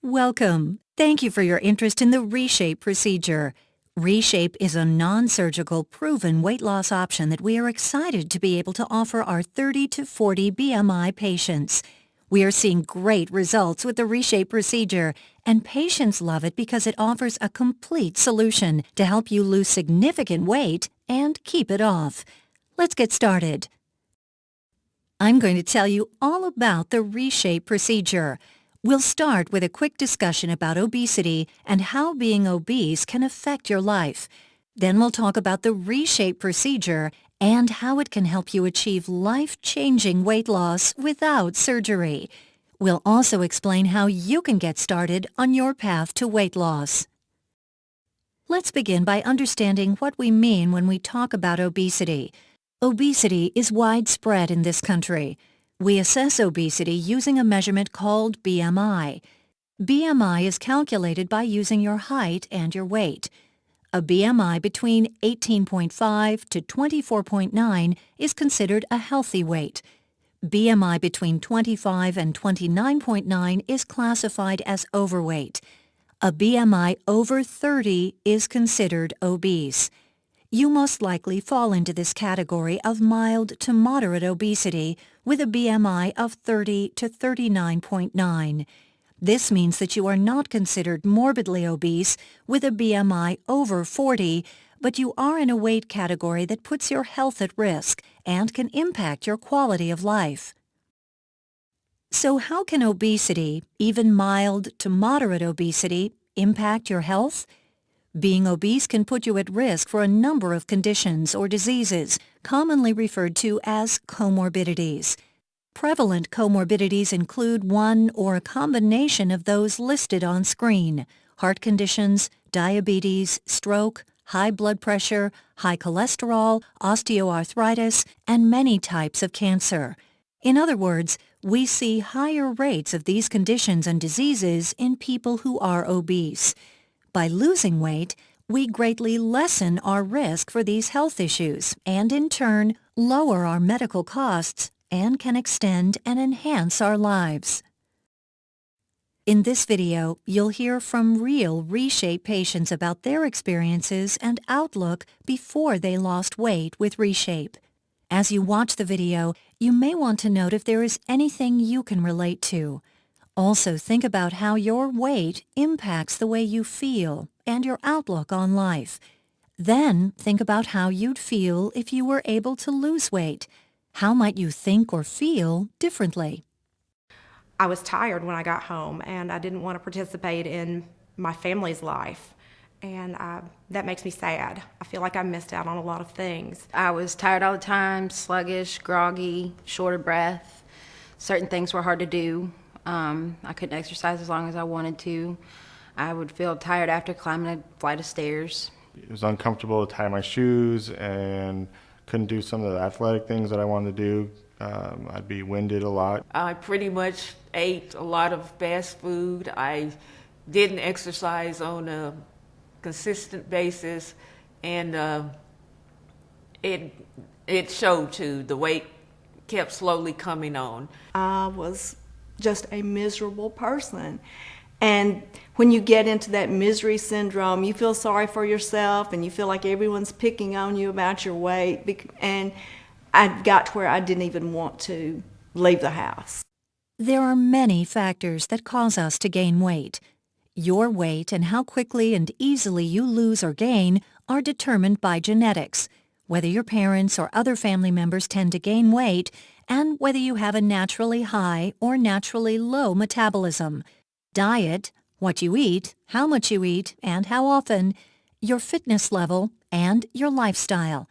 Welcome. Thank you for your interest in the ReShape procedure. ReShape is a non-surgical, proven weight loss option that we are excited to be able to offer our 30 to 40 BMI patients. We are seeing great results with the ReShape procedure, and patients love it because it offers a complete solution to help you lose significant weight and keep it off. Let's get started. I'm going to tell you all about the ReShape procedure. We'll start with a quick discussion about obesity and how being obese can affect your life. Then we'll talk about the ReShape procedure and how it can help you achieve life-changing weight loss without surgery. We'll also explain how you can get started on your path to weight loss. Let's begin by understanding what we mean when we talk about obesity. Obesity is widespread in this country. We assess obesity using a measurement called BMI. BMI is calculated by using your height and your weight. A BMI between 18.5 to 24.9 is considered a healthy weight. BMI between 25 and 29.9 is classified as overweight. A BMI over 30 is considered obese. You most likely fall into this category of mild to moderate obesity with a BMI of 30 to 39.9. This means that you are not considered morbidly obese with a BMI over 40, but you are in a weight category that puts your health at risk and can impact your quality of life. So how can obesity, even mild to moderate obesity, impact your health? Being obese can put you at risk for a number of conditions or diseases, commonly referred to as comorbidities. Prevalent comorbidities include one or a combination of those listed on screen: heart conditions, diabetes, stroke, high blood pressure, high cholesterol, osteoarthritis, and many types of cancer. In other words, we see higher rates of these conditions and diseases in people who are obese. By losing weight, we greatly lessen our risk for these health issues and, in turn, lower our medical costs and can extend and enhance our lives. In this video, you'll hear from real ReShape patients about their experiences and outlook before they lost weight with ReShape. As you watch the video, you may want to note if there is anything you can relate to. Also, think about how your weight impacts the way you feel and your outlook on life. Then, think about how you'd feel if you were able to lose weight. How might you think or feel differently? I was tired when I got home, and I didn't want to participate in my family's life. And that makes me sad. I feel like I missed out on a lot of things. I was tired all the time, sluggish, groggy, short of breath. Certain things were hard to do. I couldn't exercise as long as I wanted to. I would feel tired after climbing a flight of stairs. It was uncomfortable to tie my shoes and couldn't do some of the athletic things that I wanted to do. I'd be winded a lot. I pretty much ate a lot of fast food. I didn't exercise on a consistent basis, and it showed too. The weight kept slowly coming on. I was just a miserable person. And when you get into that misery syndrome, you feel sorry for yourself and you feel like everyone's picking on you about your weight. And I got to where I didn't even want to leave the house. There are many factors that cause us to gain weight. Your weight and how quickly and easily you lose or gain are determined by genetics, whether your parents or other family members tend to gain weight, and whether you have a naturally high or naturally low metabolism. Diet, what you eat, how much you eat, and how often, your fitness level, and your lifestyle.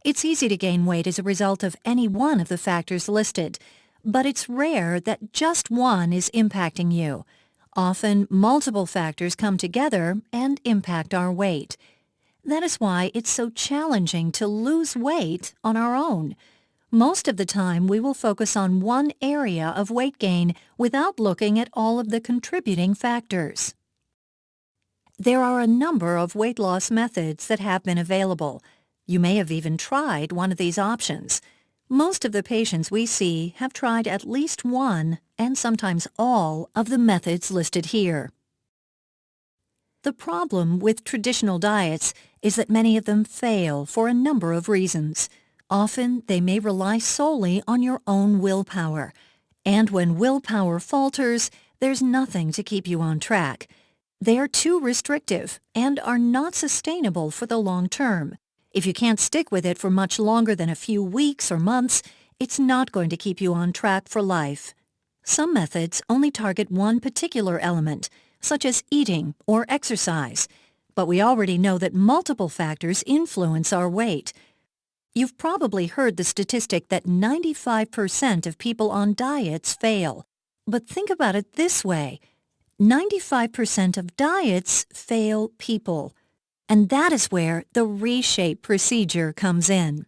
It's easy to gain weight as a result of any one of the factors listed, but it's rare that just one is impacting you. Often, multiple factors come together and impact our weight. That is why it's so challenging to lose weight on our own. Most of the time, we will focus on one area of weight gain without looking at all of the contributing factors. There are a number of weight loss methods that have been available. You may have even tried one of these options. Most of the patients we see have tried at least one, and sometimes all, of the methods listed here. The problem with traditional diets is that many of them fail for a number of reasons. Often, they may rely solely on your own willpower. And when willpower falters, there's nothing to keep you on track. They are too restrictive and are not sustainable for the long term. If you can't stick with it for much longer than a few weeks or months, it's not going to keep you on track for life. Some methods only target one particular element, such as eating or exercise, but we already know that multiple factors influence our weight. You've probably heard the statistic that 95% of people on diets fail. But think about it this way. 95% of diets fail people. And that is where the ReShape procedure comes in.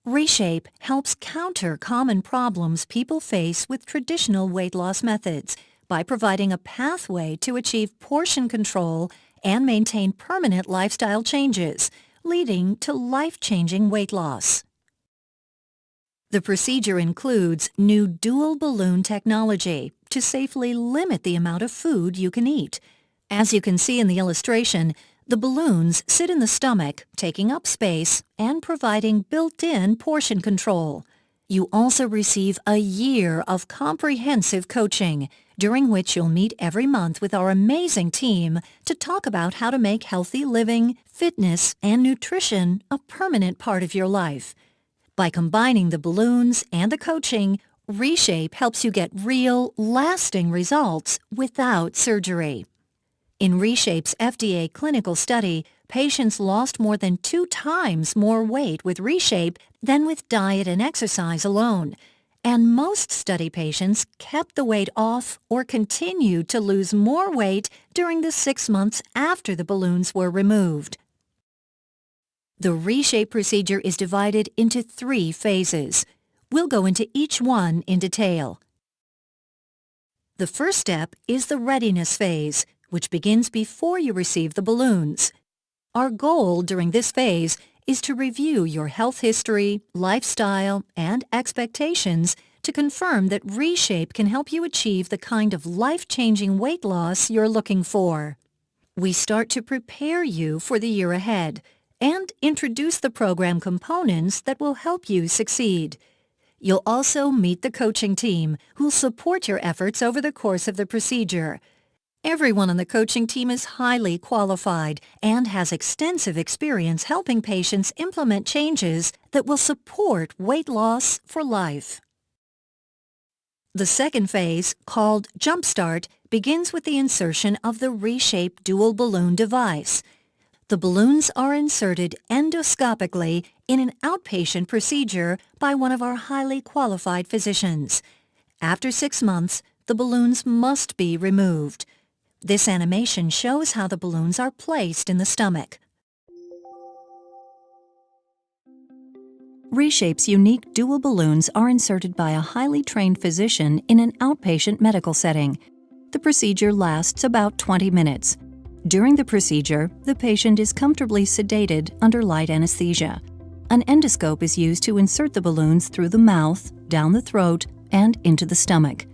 ReShape helps counter common problems people face with traditional weight loss methods by providing a pathway to achieve portion control and maintain permanent lifestyle changes, leading to life-changing weight loss. The procedure includes new dual balloon technology to safely limit the amount of food you can eat. As you can see in the illustration, the balloons sit in the stomach, taking up space and providing built-in portion control. You also receive a year of comprehensive coaching, during which you'll meet every month with our amazing team to talk about how to make healthy living, fitness, and nutrition a permanent part of your life. By combining the balloons and the coaching, ReShape helps you get real, lasting results without surgery. In ReShape's FDA clinical study, patients lost more than 2 times more weight with ReShape than with diet and exercise alone. And most study patients kept the weight off or continued to lose more weight during the 6 months after the balloons were removed. The ReShape procedure is divided into 3 phases. We'll go into each one in detail. The first step is the readiness phase, which begins before you receive the balloons. Our goal during this phase is to review your health history, lifestyle, and expectations to confirm that ReShape can help you achieve the kind of life-changing weight loss you're looking for. We start to prepare you for the year ahead and introduce the program components that will help you succeed. You'll also meet the coaching team, who'll support your efforts over the course of the procedure. Everyone on the coaching team is highly qualified and has extensive experience helping patients implement changes that will support weight loss for life. The second phase, called Jumpstart, begins with the insertion of the ReShape dual balloon device. The balloons are inserted endoscopically in an outpatient procedure by one of our highly qualified physicians. After 6 months, the balloons must be removed. This animation shows how the balloons are placed in the stomach. ReShape's unique dual balloons are inserted by a highly trained physician in an outpatient medical setting. The procedure lasts about 20 minutes. During the procedure, the patient is comfortably sedated under light anesthesia. An endoscope is used to insert the balloons through the mouth, down the throat, and into the stomach.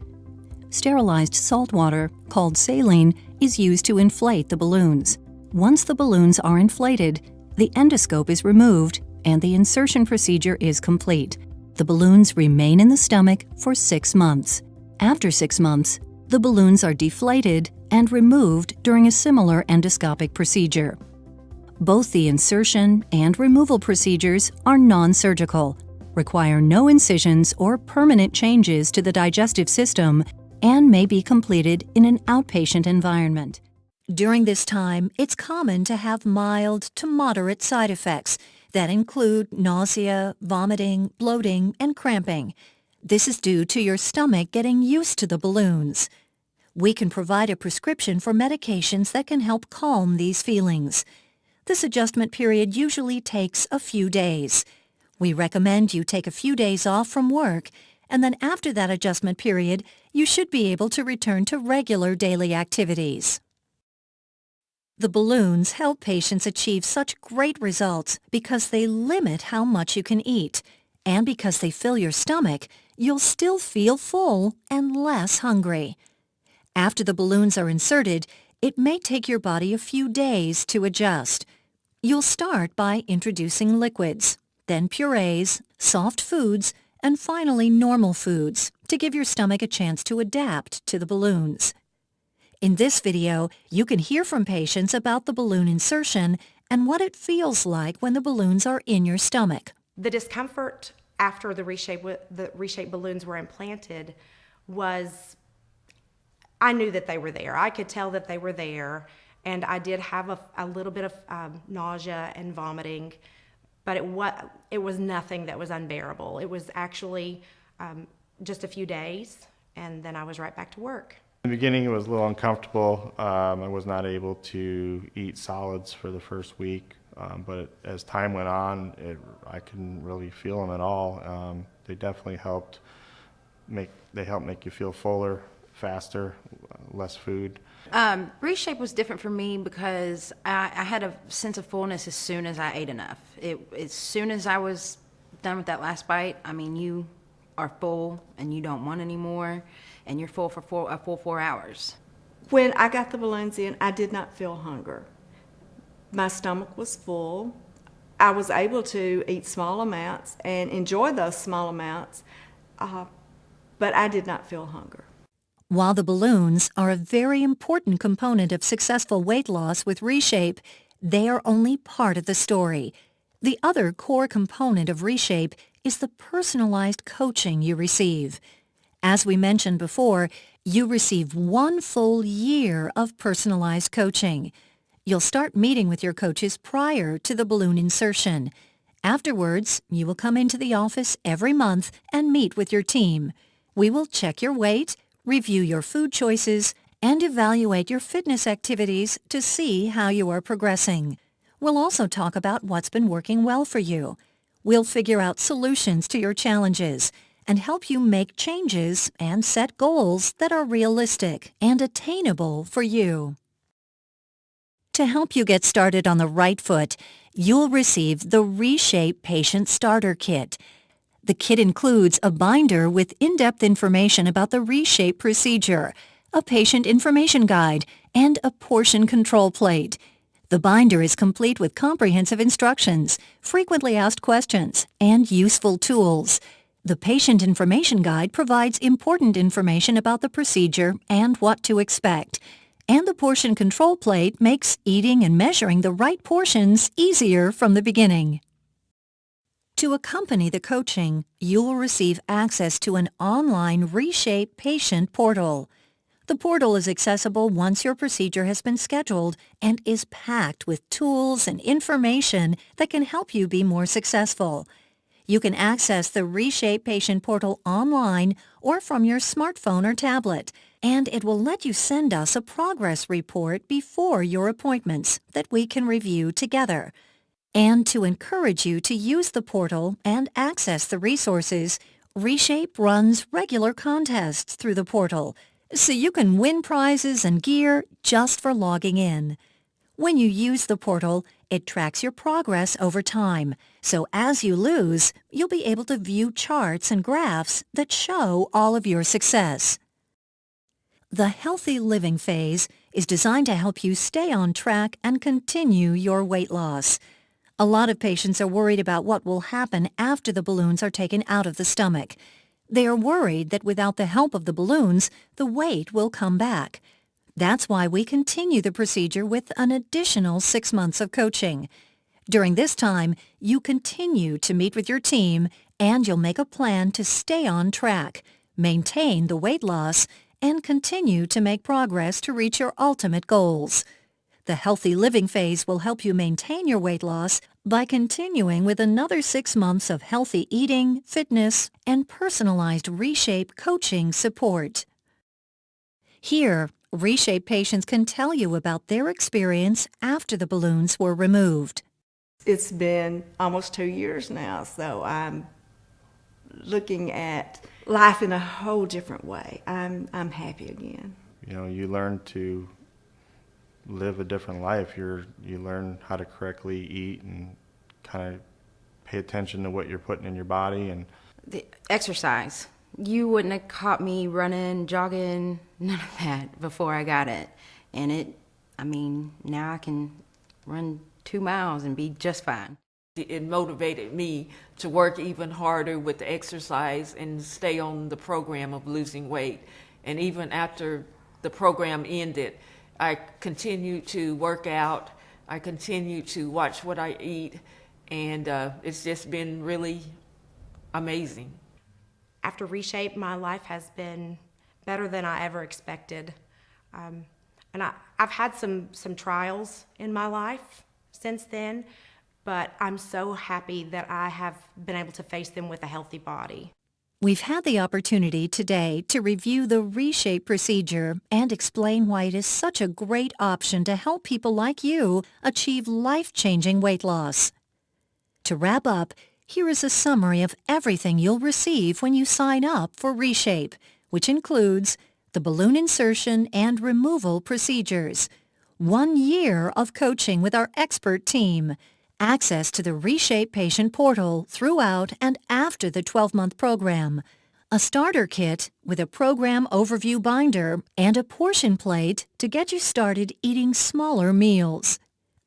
Sterilized salt water, called saline, is used to inflate the balloons. Once the balloons are inflated, the endoscope is removed and the insertion procedure is complete. The balloons remain in the stomach for 6 months. After 6 months, the balloons are deflated and removed during a similar endoscopic procedure. Both the insertion and removal procedures are non-surgical, require no incisions or permanent changes to the digestive system, and may be completed in an outpatient environment. During this time, it's common to have mild to moderate side effects that include nausea, vomiting, bloating, and cramping. This is due to your stomach getting used to the balloons. We can provide a prescription for medications that can help calm these feelings. This adjustment period usually takes a few days. We recommend you take a few days off from work, and then after that adjustment period, you should be able to return to regular daily activities. The balloons help patients achieve such great results because they limit how much you can eat, And because they fill your stomach, you'll still feel full and less hungry. After the balloons are inserted, it may take your body a few days to adjust. You'll start by introducing liquids, then purees, soft foods, and finally normal foods to give your stomach a chance to adapt to the balloons. In this video, you can hear from patients about the balloon insertion and what it feels like when the balloons are in your stomach. The discomfort after the ReShape balloons were implanted was, I knew that they were there. I could tell that they were there, and I did have a little bit of nausea and vomiting, but it was nothing that was unbearable. It was actually just a few days, and then I was right back to work. In the beginning, it was a little uncomfortable. I was not able to eat solids for the first week, but as time went on, I couldn't really feel them at all. They definitely helped make you feel fuller, faster, less food. ReShape was different for me because I had a sense of fullness as soon as I ate enough. As soon as I was done with that last bite, I mean, you are full and you don't want any more, and you're full for a full 4 hours. When I got the balloons in, I did not feel hunger. My stomach was full. I was able to eat small amounts and enjoy those small amounts, but I did not feel hunger. While the balloons are a very important component of successful weight loss with ReShape, they are only part of the story. The other core component of ReShape is the personalized coaching you receive. As we mentioned before, you receive 1 full year of personalized coaching. You'll start meeting with your coaches prior to the balloon insertion. Afterwards, you will come into the office every month and meet with your team. We will check your weight, review your food choices, and evaluate your fitness activities to see how you are progressing. We'll also talk about what's been working well for you. We'll figure out solutions to your challenges and help you make changes and set goals that are realistic and attainable for you. To help you get started on the right foot, you'll receive the ReShape Patient Starter Kit. The kit includes a binder with in-depth information about the ReShape procedure, a patient information guide, and a portion control plate. The binder is complete with comprehensive instructions, frequently asked questions, and useful tools. The patient information guide provides important information about the procedure and what to expect. And the portion control plate makes eating and measuring the right portions easier from the beginning. To accompany the coaching, you will receive access to an online ReShape patient portal. The portal is accessible once your procedure has been scheduled and is packed with tools and information that can help you be more successful. You can access the ReShape patient portal online or from your smartphone or tablet, and it will let you send us a progress report before your appointments that we can review together. And to encourage you to use the portal and access the resources, ReShape runs regular contests through the portal, so you can win prizes and gear just for logging in. When you use the portal, it tracks your progress over time, so as you lose, you'll be able to view charts and graphs that show all of your success. The healthy living phase is designed to help you stay on track and continue your weight loss. A lot of patients are worried about what will happen after the balloons are taken out of the stomach. They are worried that without the help of the balloons, the weight will come back. That's why we continue the procedure with an additional 6 months of coaching. During this time, you continue to meet with your team, and you'll make a plan to stay on track, maintain the weight loss, and continue to make progress to reach your ultimate goals. The healthy living phase will help you maintain your weight loss by continuing with another 6 months of healthy eating, fitness, and personalized ReShape coaching support. Here, ReShape patients can tell you about their experience after the balloons were removed. It's been almost 2 years now, so I'm looking at life in a whole different way. I'm happy again. You know, you learn to live a different life. You learn how to correctly eat and kind of pay attention to what you're putting in your body. And The exercise. You wouldn't have caught me running, jogging, none of that before I got it. And now I can run 2 miles and be just fine. It motivated me to work even harder with the exercise and stay on the program of losing weight. And even after the program ended, I continued to work out. I continued to watch what I eat, and it's just been really amazing. After ReShape, my life has been better than I ever expected. And I've had some trials in my life since then, but I'm so happy that I have been able to face them with a healthy body. We've had the opportunity today to review the ReShape procedure and explain why it is such a great option to help people like you achieve life-changing weight loss. To wrap up, here is a summary of everything you'll receive when you sign up for ReShape, which includes the balloon insertion and removal procedures, 1 year of coaching with our expert team, access to the ReShape patient portal throughout and after the 12-month program, a starter kit with a program overview binder, and a portion plate to get you started eating smaller meals.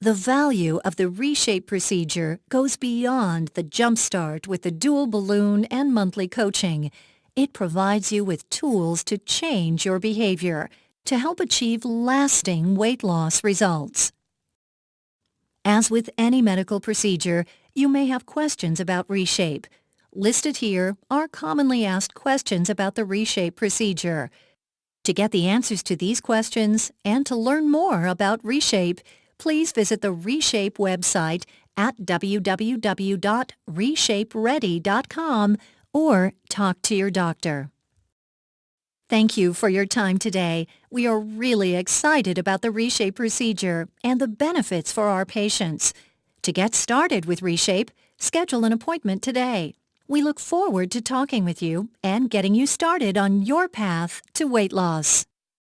The value of the ReShape procedure goes beyond the jumpstart with the dual balloon and monthly coaching. It provides you with tools to change your behavior to help achieve lasting weight loss results. As with any medical procedure, you may have questions about ReShape. Listed here are commonly asked questions about the ReShape procedure. To get the answers to these questions and to learn more about ReShape, please visit the ReShape website at www.reshapeready.com or talk to your doctor. Thank you for your time today. We are really excited about the ReShape procedure and the benefits for our patients. To get started with ReShape, schedule an appointment today. We look forward to talking with you and getting you started on your path to weight loss.